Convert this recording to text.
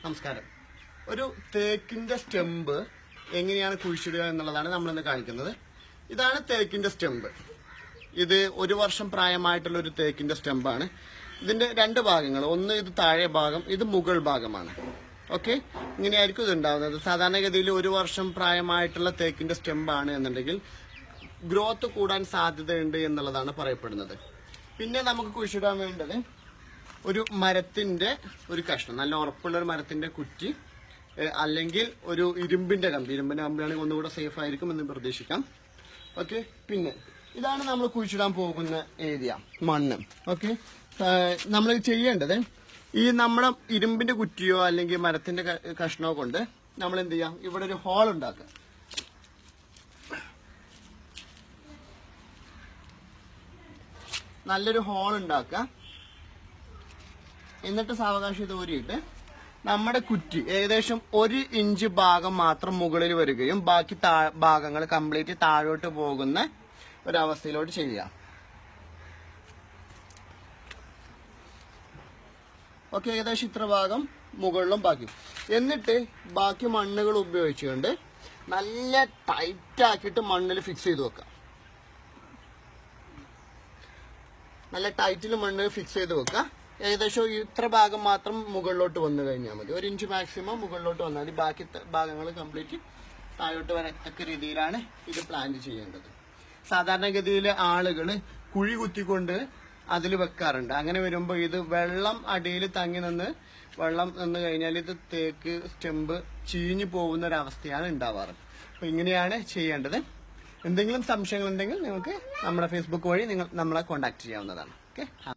നമസ്കാരം. ഒരു തേക്കിന്റെ സ്റ്റെമ്പ് എങ്ങനെയാണ് കുഴിച്ചിടുക എന്നുള്ളതാണ് നമ്മളിന്ന് കാണിക്കുന്നത്. ഇതാണ് തേക്കിന്റെ സ്റ്റെമ്പ്. ഇത് 1 വർഷം പ്രായമായിട്ടുള്ള ഒരു തേക്കിന്റെ സ്റ്റെമ്പാണ്. ഇതിന്റെ 2 ഭാഗങ്ങൾ, ഒന്ന് ഇത് താഴെ ഭാഗം, ഇത് മുകൾ ഭാഗമാണ്. ഓക്കെ, ഇങ്ങനെയായിരിക്കും ഇത് ഉണ്ടാവുന്നത്. സാധാരണഗതിയിൽ 1 വർഷം പ്രായമായിട്ടുള്ള തേക്കിന്റെ സ്റ്റെമ്പാണ് എന്നുണ്ടെങ്കിൽ ഗ്രോത്ത് കൂടാൻ സാധ്യതയുണ്ട് എന്നുള്ളതാണ് പറയപ്പെടുന്നത്. പിന്നെ നമുക്ക് കുഴിച്ചിടാൻ വേണ്ടത് ഒരു മരത്തിന്റെ ഒരു കഷ്ണം, നല്ല ഉറപ്പുള്ള ഒരു മരത്തിന്റെ കുറ്റി, അല്ലെങ്കിൽ ഒരു ഇരുമ്പിന്റെ കമ്പിയാണെങ്കിൽ ഒന്നുകൂടെ സേഫ് ആയിരിക്കും എന്ന് പ്രതീക്ഷിക്കാം. ഓക്കെ, പിന്നെ ഇതാണ് നമ്മൾ കുഴിച്ചിടാൻ പോകുന്ന ഏരിയ, മണ്ണ്. ഓക്കെ, നമ്മൾ ചെയ്യേണ്ടത് ഈ നമ്മുടെ ഇരുമ്പിന്റെ കുറ്റിയോ അല്ലെങ്കിൽ മരത്തിന്റെ കഷ്ണമോ കൊണ്ട് നമ്മൾ എന്ത് ചെയ്യാം, ഇവിടെ ഒരു ഹോൾ ഉണ്ടാക്കുക. നല്ലൊരു ഹോൾ ഉണ്ടാക്കുക. എന്നിട്ട് സാവകാശം ഇത് ഊരിയിട്ട് നമ്മുടെ കുറ്റി ഏകദേശം 1 ഇഞ്ച് ഭാഗം മാത്രം മുകളിൽ വരികയും ബാക്കി ഭാഗങ്ങൾ കംപ്ലീറ്റ് താഴോട്ട് പോകുന്ന ഒരവസ്ഥയിലോട്ട് ചെയ്യാം. ഓക്കെ, ഏകദേശം ഇത്ര ഭാഗം മുകളിലും ബാക്കി. എന്നിട്ട് ബാക്കി മണ്ണുകൾ ഉപയോഗിച്ചുകൊണ്ട് നല്ല ടൈറ്റ് ആക്കിയിട്ട് മണ്ണിൽ ഫിക്സ് ചെയ്ത് വെക്കാം. നല്ല ടൈറ്റിൽ മണ്ണ് ഫിക്സ് ചെയ്ത് വെക്കുക. ഏകദേശം ഇത്ര ഭാഗം മാത്രം മുകളിലോട്ട് വന്നു കഴിഞ്ഞാൽ മതി. 1 ഇഞ്ച് മാക്സിമം മുകളിലോട്ട് വന്നാൽ മതി. ബാക്കി ഭാഗങ്ങൾ കംപ്ലീറ്റ് താഴോട്ട് വരത്തക്ക രീതിയിലാണ് ഇത് പ്ലാൻ ചെയ്യേണ്ടത്. സാധാരണഗതിയിൽ ആളുകൾ കുഴി കുത്തിക്കൊണ്ട് അതിൽ വെക്കാറുണ്ട്. അങ്ങനെ വരുമ്പോൾ ഇത് വെള്ളം അടിയിൽ തങ്ങി നിന്ന് കഴിഞ്ഞാൽ ഇത് തേക്ക് സ്റ്റെമ്പ് ചീഞ്ഞു പോകുന്ന ഒരവസ്ഥയാണ് ഉണ്ടാവാറ്. അപ്പൊ ഇങ്ങനെയാണ് ചെയ്യേണ്ടത്. എന്തെങ്കിലും സംശയങ്ങളുണ്ടെങ്കിൽ നിങ്ങൾക്ക് നമ്മുടെ ഫേസ്ബുക്ക് വഴി നമ്മളെ കോൺടാക്ട് ചെയ്യാവുന്നതാണ്. ഓക്കെ.